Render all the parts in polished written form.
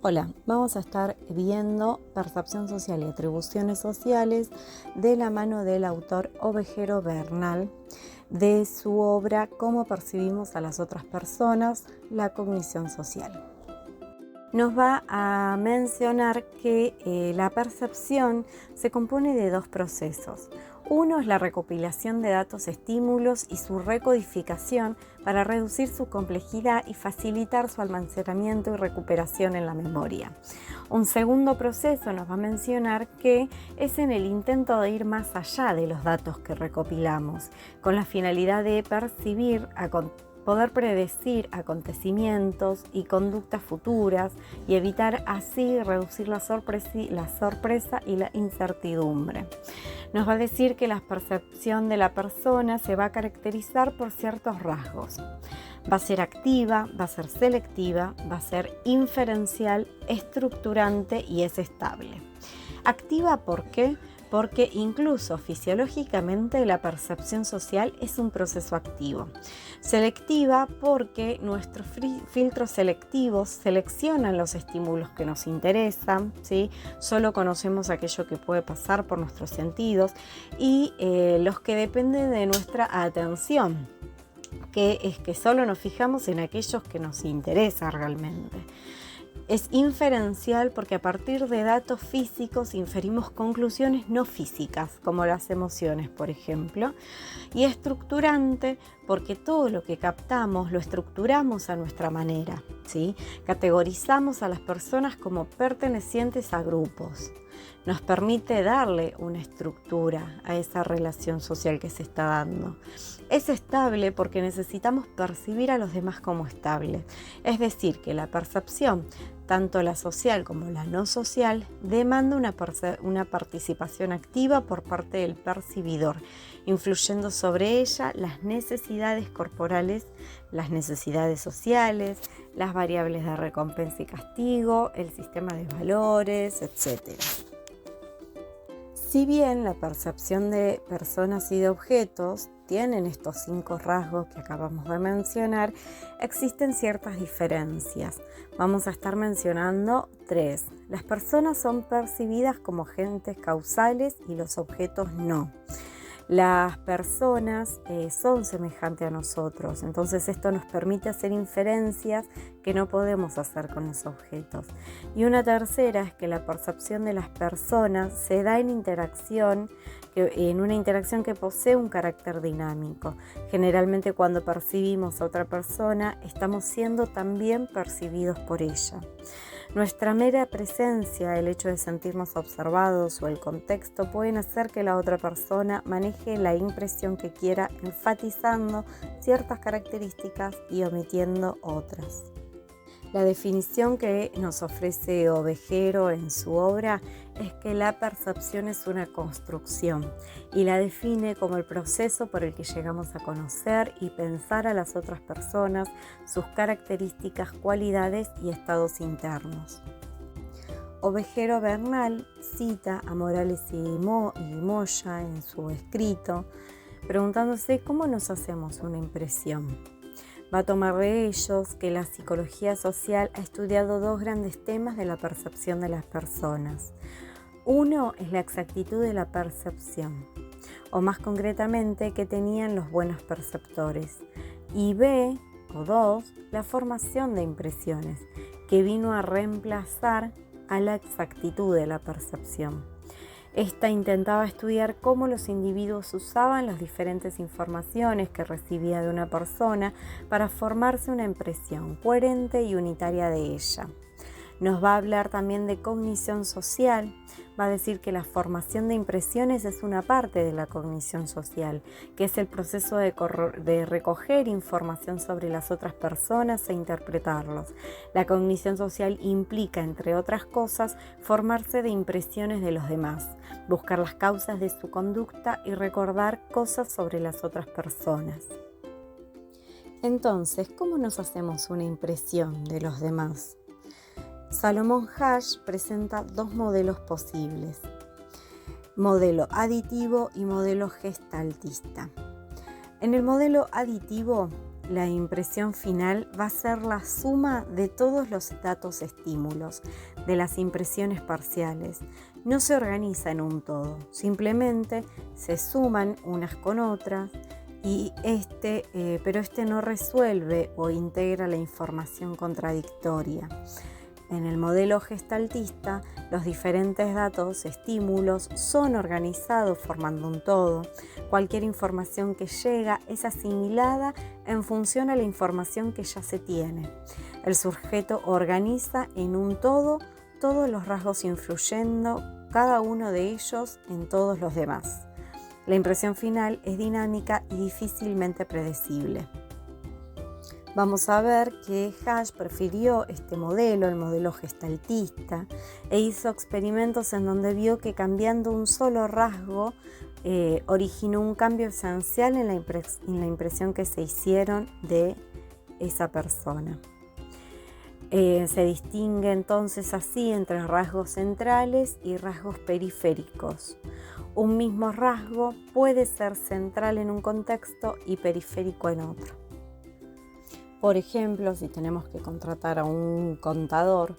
Hola, vamos a estar viendo percepción social y atribuciones sociales de la mano del autor Ovejero Bernal, de su obra Cómo percibimos a las otras personas, la cognición social. Nos va a mencionar que la percepción se compone de dos procesos. Uno es la recopilación de datos estímulos y su recodificación para reducir su complejidad y facilitar su almacenamiento y recuperación en la memoria. Un segundo proceso nos va a mencionar que es en el intento de ir más allá de los datos que recopilamos, con la finalidad de percibir, poder predecir acontecimientos y conductas futuras y evitar así reducir la sorpresa y la incertidumbre. Nos va a decir que la percepción de la persona se va a caracterizar por ciertos rasgos. Va a ser activa, va a ser selectiva, va a ser inferencial, estructurante y es estable. Activa, ¿por qué? Porque incluso fisiológicamente la percepción social es un proceso activo. Selectiva porque nuestros filtros selectivos seleccionan los estímulos que nos interesan, ¿sí? Solo conocemos aquello que puede pasar por nuestros sentidos y los que dependen de nuestra atención, que es que solo nos fijamos en aquellos que nos interesan realmente. Es inferencial porque a partir de datos físicos inferimos conclusiones no físicas, como las emociones, por ejemplo. Y estructurante porque todo lo que captamos lo estructuramos a nuestra manera, ¿sí? Categorizamos a las personas como pertenecientes a grupos. Nos permite darle una estructura a esa relación social que se está dando. Es estable porque necesitamos percibir a los demás como estables. Es decir, que la percepción, tanto la social como la no social, demanda una participación activa por parte del percibidor, influyendo sobre ella las necesidades corporales, las necesidades sociales, las variables de recompensa y castigo, el sistema de valores, etc. Si bien la percepción de personas y de objetos tienen estos 5 rasgos que acabamos de mencionar, existen ciertas diferencias. Vamos a estar mencionando 3. Las personas son percibidas como agentes causales y los objetos no. Las personas son semejantes a nosotros, entonces esto nos permite hacer inferencias que no podemos hacer con los objetos. Y una tercera es que la percepción de las personas se da en una interacción que posee un carácter dinámico. Generalmente cuando percibimos a otra persona, estamos siendo también percibidos por ella. Nuestra mera presencia, el hecho de sentirnos observados o el contexto pueden hacer que la otra persona maneje la impresión que quiera, enfatizando ciertas características y omitiendo otras. La definición que nos ofrece Ovejero en su obra es que la percepción es una construcción y la define como el proceso por el que llegamos a conocer y pensar a las otras personas, sus características, cualidades y estados internos. Ovejero Bernal cita a Morales y Moya en su escrito, preguntándose cómo nos hacemos una impresión. Va a tomar de ellos que la psicología social ha estudiado 2 grandes temas de la percepción de las personas. Uno es la exactitud de la percepción, o más concretamente, que tenían los buenos perceptores. Y dos, la formación de impresiones, que vino a reemplazar a la exactitud de la percepción. Esta intentaba estudiar cómo los individuos usaban las diferentes informaciones que recibía de una persona para formarse una impresión coherente y unitaria de ella. Nos va a hablar también de cognición social. Va a decir que la formación de impresiones es una parte de la cognición social, que es el proceso de recoger información sobre las otras personas e interpretarlos. La cognición social implica, entre otras cosas, formarse de impresiones de los demás, buscar las causas de su conducta y recordar cosas sobre las otras personas. Entonces, ¿cómo nos hacemos una impresión de los demás? Salomón Asch presenta 2 modelos posibles: modelo aditivo y modelo gestaltista. En el modelo aditivo, la impresión final va a ser la suma de todos los datos estímulos, de las impresiones parciales. No se organiza en un todo, simplemente se suman unas con otras, pero este no resuelve o integra la información contradictoria. En el modelo gestaltista, los diferentes datos, estímulos, son organizados formando un todo. Cualquier información que llega es asimilada en función a la información que ya se tiene. El sujeto organiza en un todo todos los rasgos influyendo cada uno de ellos en todos los demás. La impresión final es dinámica y difícilmente predecible. Vamos a ver que Hash prefirió este modelo, el modelo gestaltista, e hizo experimentos en donde vio que cambiando un solo rasgo originó un cambio esencial en la impresión que se hicieron de esa persona. Se distingue entonces así entre rasgos centrales y rasgos periféricos. Un mismo rasgo puede ser central en un contexto y periférico en otro. Por ejemplo, si tenemos que contratar a un contador,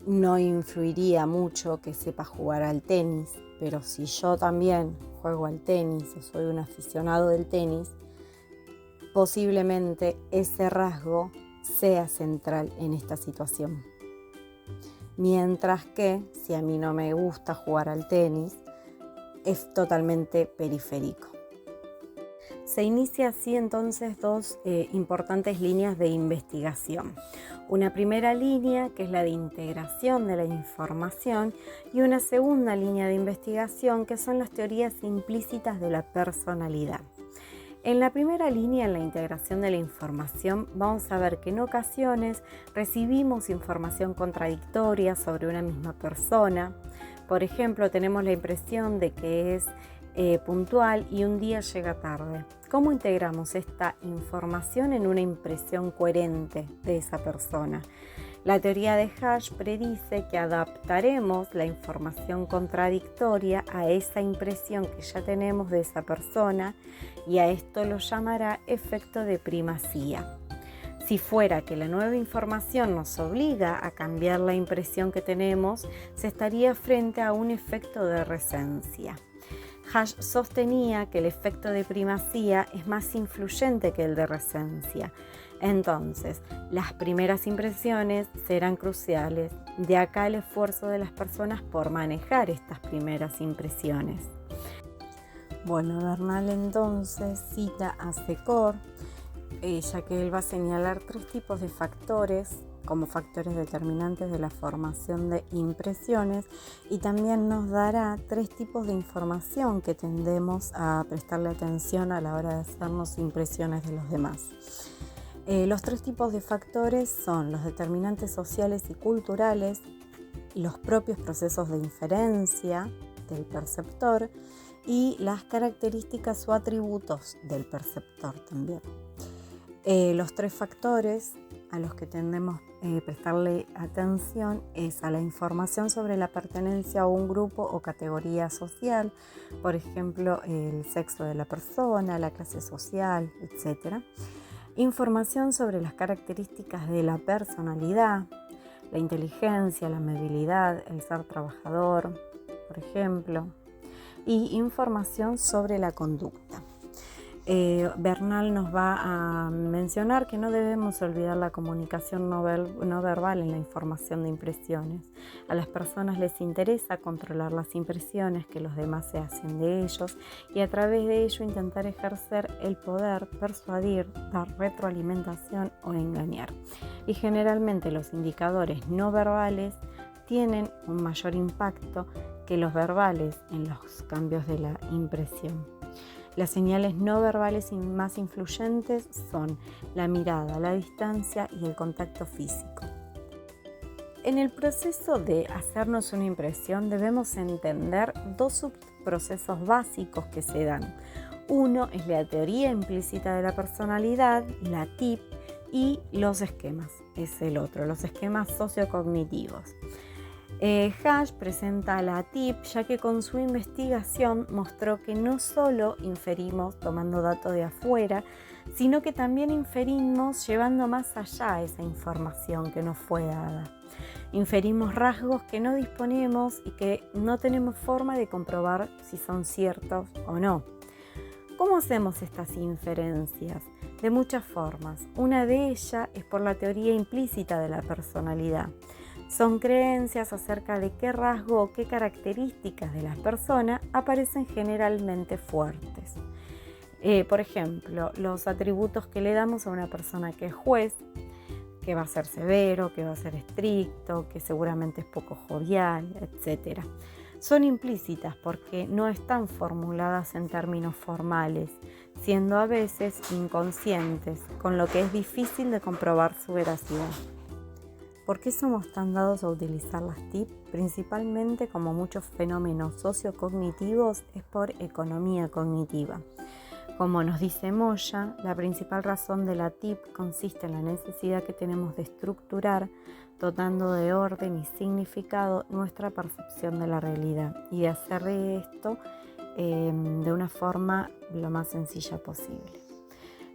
no influiría mucho que sepa jugar al tenis, pero si yo también juego al tenis o soy un aficionado del tenis, posiblemente ese rasgo sea central en esta situación. Mientras que, si a mí no me gusta jugar al tenis, es totalmente periférico. Se inicia así entonces dos importantes líneas de investigación. Una primera línea, que es la de integración de la información, y una segunda línea de investigación, que son las teorías implícitas de la personalidad. En la primera línea, en la integración de la información, vamos a ver que en ocasiones recibimos información contradictoria sobre una misma persona. Por ejemplo, tenemos la impresión de que es puntual y un día llega tarde. ¿Cómo integramos esta información en una impresión coherente de esa persona? La teoría de Hash predice que adaptaremos la información contradictoria a esa impresión que ya tenemos de esa persona, y a esto lo llamará efecto de primacía. Si fuera que la nueva información nos obliga a cambiar la impresión que tenemos, se estaría frente a un efecto de recencia. Hash sostenía que el efecto de primacía es más influyente que el de recencia. Entonces, las primeras impresiones serán cruciales. De acá el esfuerzo de las personas por manejar estas primeras impresiones. Bueno, Bernal entonces cita a Secor, ya que él va a señalar 3 tipos de factores como factores determinantes de la formación de impresiones, y también nos dará 3 tipos de información que tendemos a prestarle atención a la hora de hacernos impresiones de los demás. Los 3 tipos de factores son los determinantes sociales y culturales, los propios procesos de inferencia del perceptor y las características o atributos del perceptor también. Los 3 factores a los que tendemos a prestarle atención es a la información sobre la pertenencia a un grupo o categoría social, por ejemplo, el sexo de la persona, la clase social, etc. Información sobre las características de la personalidad, la inteligencia, la amabilidad, el ser trabajador, por ejemplo, y información sobre la conducta. Bernal nos va a mencionar que no debemos olvidar la comunicación no verbal en la información de impresiones. A las personas les interesa controlar las impresiones que los demás se hacen de ellos, y a través de ello intentar ejercer el poder, persuadir, dar retroalimentación o engañar. Y generalmente los indicadores no verbales tienen un mayor impacto que los verbales en los cambios de la impresión. Las señales no verbales más influyentes son la mirada, la distancia y el contacto físico. En el proceso de hacernos una impresión debemos entender 2 subprocesos básicos que se dan. Uno es la teoría implícita de la personalidad, la TIP, y los esquemas, es el otro, los esquemas sociocognitivos. Hash presenta la TIP ya que con su investigación mostró que no solo inferimos tomando datos de afuera, sino que también inferimos llevando más allá esa información que nos fue dada. Inferimos rasgos que no disponemos y que no tenemos forma de comprobar si son ciertos o no. ¿Cómo hacemos estas inferencias? De muchas formas. Una de ellas es por la teoría implícita de la personalidad. Son creencias acerca de qué rasgo o qué características de las personas aparecen generalmente fuertes. Por ejemplo, los atributos que le damos a una persona que es juez, que va a ser severo, que va a ser estricto, que seguramente es poco jovial, etc. Son implícitas porque no están formuladas en términos formales, siendo a veces inconscientes, con lo que es difícil de comprobar su veracidad. ¿Por qué somos tan dados a utilizar las TIC? Principalmente, como muchos fenómenos sociocognitivos, es por economía cognitiva. Como nos dice Moya, la principal razón de la TIP consiste en la necesidad que tenemos de estructurar, dotando de orden y significado nuestra percepción de la realidad y de hacer de esto de una forma lo más sencilla posible.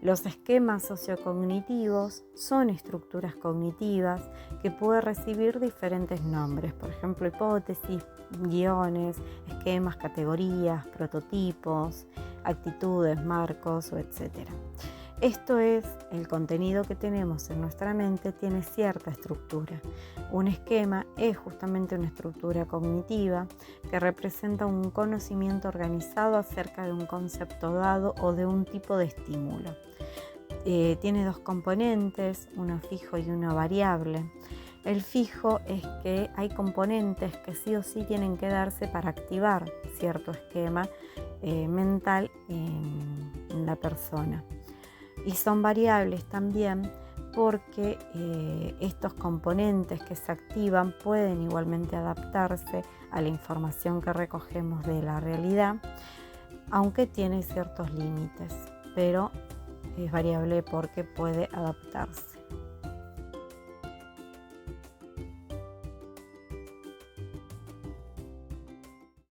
Los esquemas sociocognitivos son estructuras cognitivas que pueden recibir diferentes nombres, por ejemplo, hipótesis, guiones, esquemas, categorías, prototipos, actitudes, marcos, etc. Esto es, el contenido que tenemos en nuestra mente tiene cierta estructura. Un esquema es justamente una estructura cognitiva que representa un conocimiento organizado acerca de un concepto dado o de un tipo de estímulo. Tiene dos componentes, uno fijo y uno variable. El fijo es que hay componentes que sí o sí tienen que darse para activar cierto esquema mental en la persona. Y son variables también porque estos componentes que se activan pueden igualmente adaptarse a la información que recogemos de la realidad, aunque tiene ciertos límites, pero es variable porque puede adaptarse.